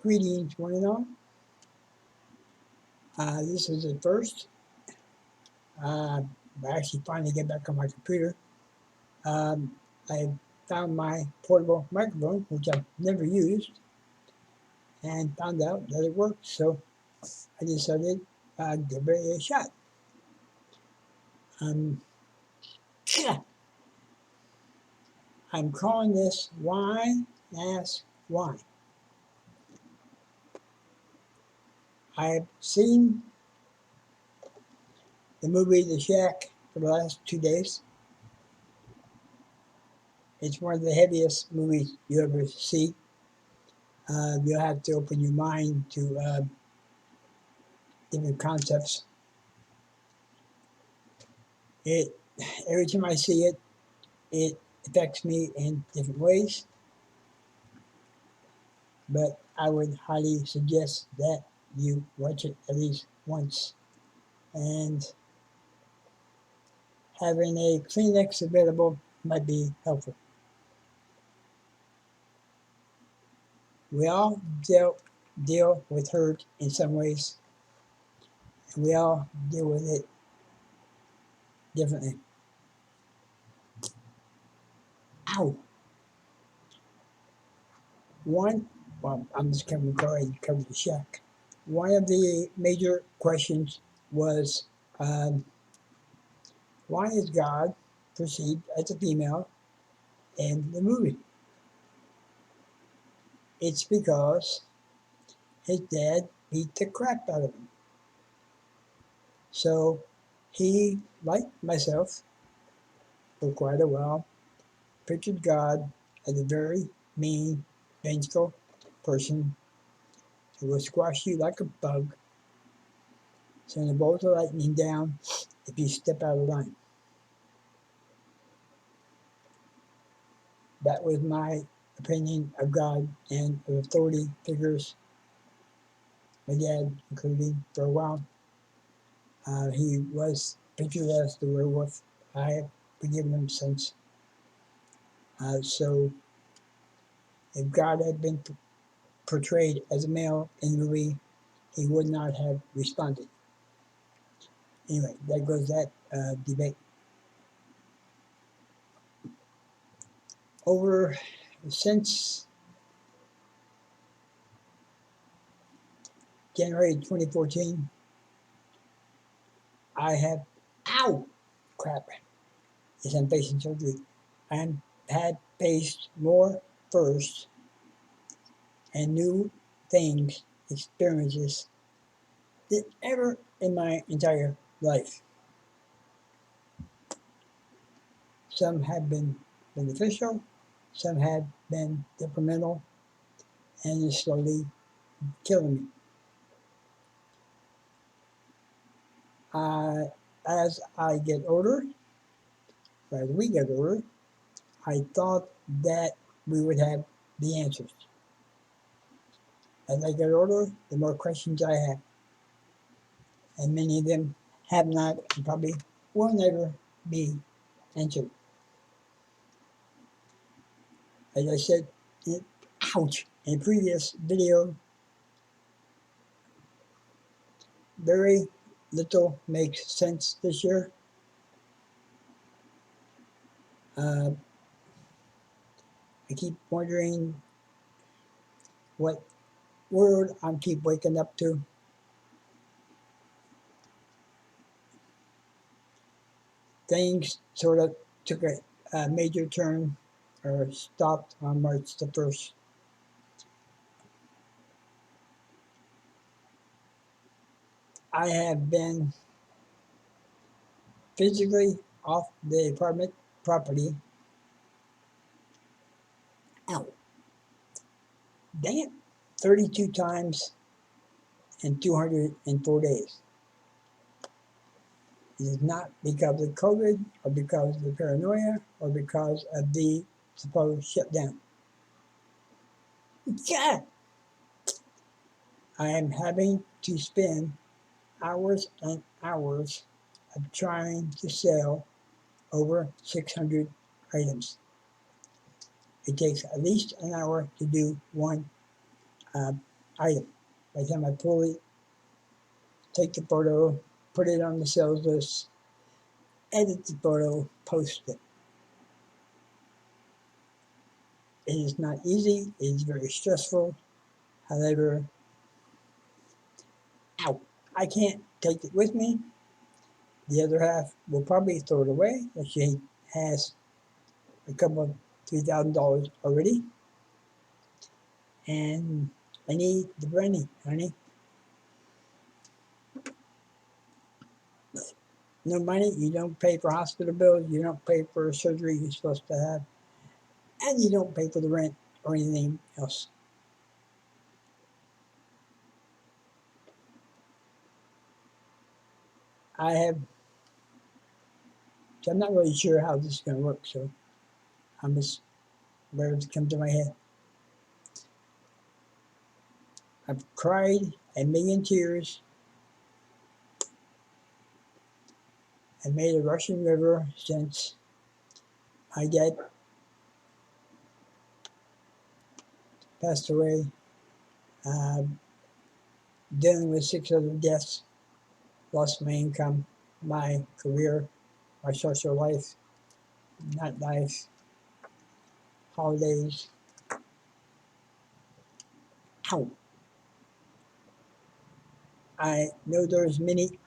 Greetings, one and all. This is the first. I actually finally get back on my computer. I found my portable microphone, which I've never used, and found out that it worked. So I decided give it a shot. I'm calling this Why Ask Why. I've seen the movie The Shack for the last 2 days. It's one of the heaviest movies you ever see. You'll have to open your mind to different concepts. Every time I see it, it affects me in different ways. But I would highly suggest that you watch it at least once. And having a Kleenex available might be helpful. We all deal with hurt in some ways, and we all deal with it differently. Ow! I'm just coming to cover the shack. One of the major questions was, why is God perceived as a female in the movie? It's because his dad beat the crap out of him. So he, like myself, for quite a while, pictured God as a very mean, vengeful person who will squash you like a bug, send a bolt of lightning down if you step out of line. That was my opinion of God and of authority figures, my dad including, for a while. He was pictured as the werewolf. I have forgiven him since. So if God had been portrayed as a male in the movie, he would not have responded. Anyway, that goes that debate. Since January 2014, I have, yes, I'm facing surgery. I had faced more firsts and new things, experiences, than ever in my entire life. Some have been beneficial, some have been detrimental, and is slowly killing me. As I get older, as we get older, I thought that we would have the answers. As I get older, the more questions I have. And many of them have not and probably will never be answered. As I said, in a previous video, very little makes sense this year. I keep wondering what word I keep waking up to. Things sort of took a major turn or stopped on March the 1st. I have been physically off the apartment property. Dang it, 32 times in 204 days. It is not because of COVID or because of the paranoia or because of the supposed shutdown. Yeah. I am having to spend hours and hours of trying to sell over 600 items. It takes at least an hour to do one item. By the time I pull it, take the photo, put it on the sales list, edit the photo, post it. It is not easy, it is very stressful. However, I can't take it with me. The other half will probably throw it away if she has a couple of $3,000 already. And I need the money, honey. No money, you don't pay for hospital bills, you don't pay for surgery you're supposed to have, and you don't pay for the rent or anything else. So I'm not really sure how this is going to work, so I'm just whatever comes to my head. I've cried a million tears. I made a Russian River since my dad passed away. Uh, Dealing with 6 other deaths, lost my income, my career, my social life, nightlife, holidays. Ow. I know there's many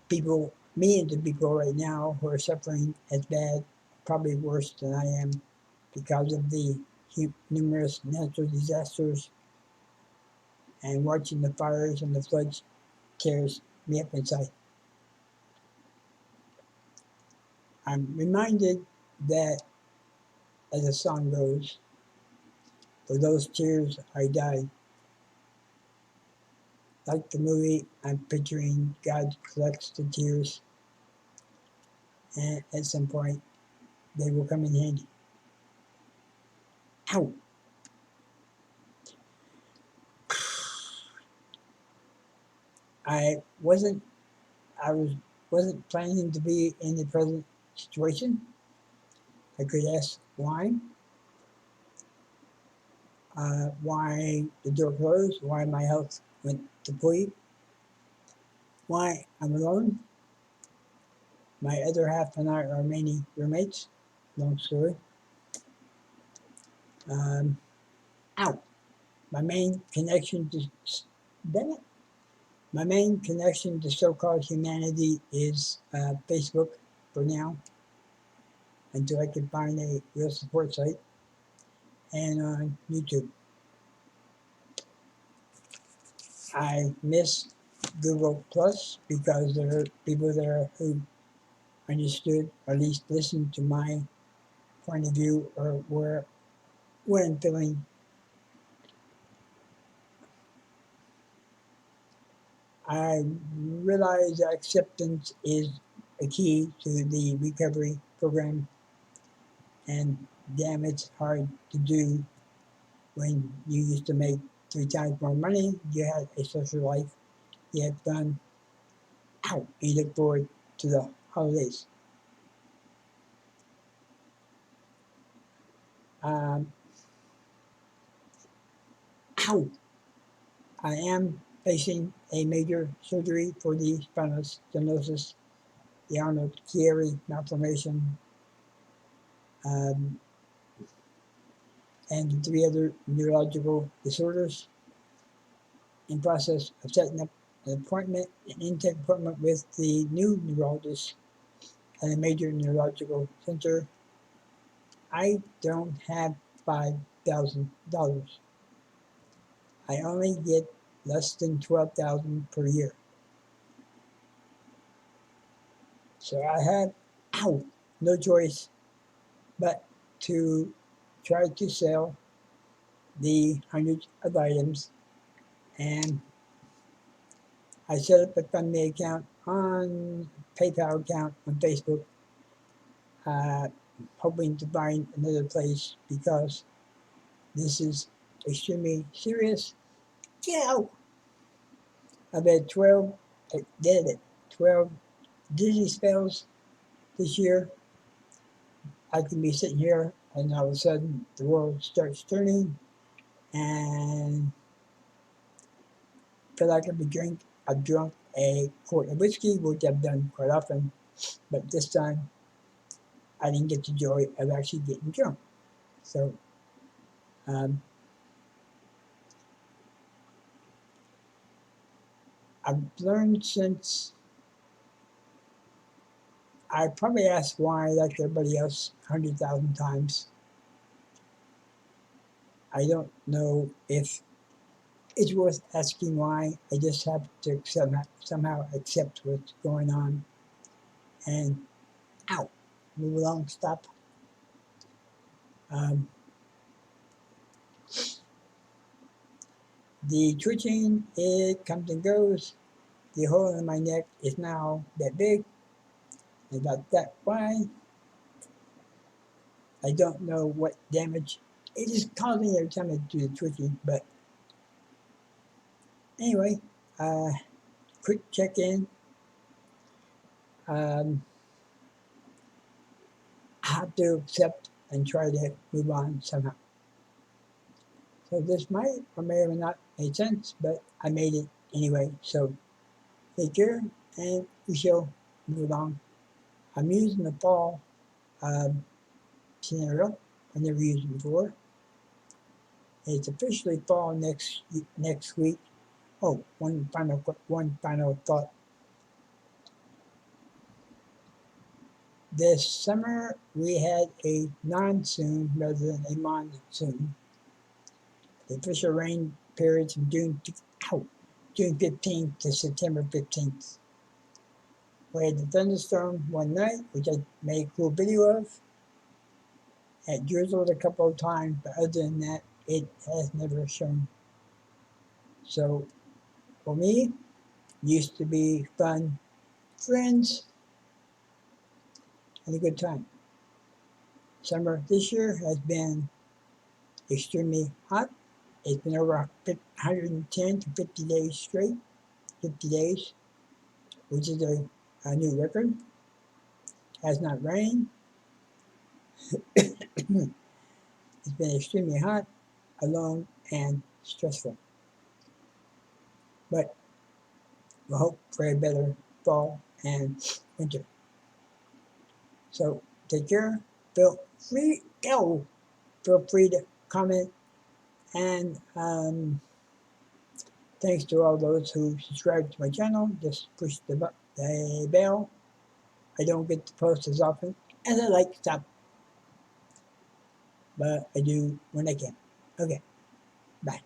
people, millions of people right now who are suffering as bad, probably worse than I am, because of the numerous natural disasters, and watching the fires and the floods tears me up inside. I'm reminded that, as the song goes, for those tears I died. Like the movie, I'm picturing God collects the tears, and at some point they will come in handy. Ow! I wasn't I wasn't planning to be in the present situation. I could ask why the door closed, why my health went to deployed, why I'm alone. My other half and I are mainly roommates. Long story. Um, ow! My main connection to damn it. My main connection to so-called humanity is Facebook for now, until I can find a real support site, and on YouTube. I miss Google Plus because there are people there who understood, or at least listened to my point of view, or where what I'm feeling. I realize that acceptance is a key to the recovery program, and damn, it's hard to do when you used to make 3 times more money, you had a social life, you had fun, you look forward to the holidays. Um, ow! I am facing a major surgery for the spinal stenosis, the Arnold-Chiari malformation, um, and 3 other neurological disorders. In process of setting up an appointment, an intake appointment with the new neurologist at a major neurological center. I don't have $5,000. I only get less than $12,000 per year. So I have no choice but to try to sell the hundreds of items, and I set up a FundMe account on PayPal account on Facebook, uh, hoping to find another place because this is extremely serious. Yeah, I've had 12 dizzy spells this year. I can be sitting here and all of a sudden the world starts turning, and feel like I've drunk a quart of whiskey, which I've done quite often, but this time I didn't get the joy of actually getting drunk. So, um, I've learned since I probably asked why, like everybody else, 100,000 times. I don't know if it's worth asking why. I just have to somehow accept what's going on and out, move along, stop. Um, the twitching, it comes and goes. The hole in my neck is now that big. About that why. I don't know what damage it is causing every time I do the twitching. But anyway, quick check in. Um, I have to accept and try to move on somehow. So this might or may or not make sense, but I made it anyway. So take care, and we shall move on. I'm using the fall um, scenario. I never used it before. It's officially fall next week. Oh, one final thought. This summer we had a monsoon rather than a monsoon. The official rain periods from June 15th to September 15th. We had the thunderstorm one night, which I made a cool video of. It drizzled a couple of times, but other than that, it has never shown. So for me, used to be fun, friends, and a good time. Summer this year has been extremely hot. It's been over 110 to 50 days straight, 50 days, which is a new record. Has not rained. It's been extremely hot, alone, and stressful. But we hope for a better fall and winter. So take care. Feel free, feel free to comment, and thanks to all those who subscribe to my channel. Just push the bell. I don't get to post as often as I like to, but I do when I can. Okay, bye.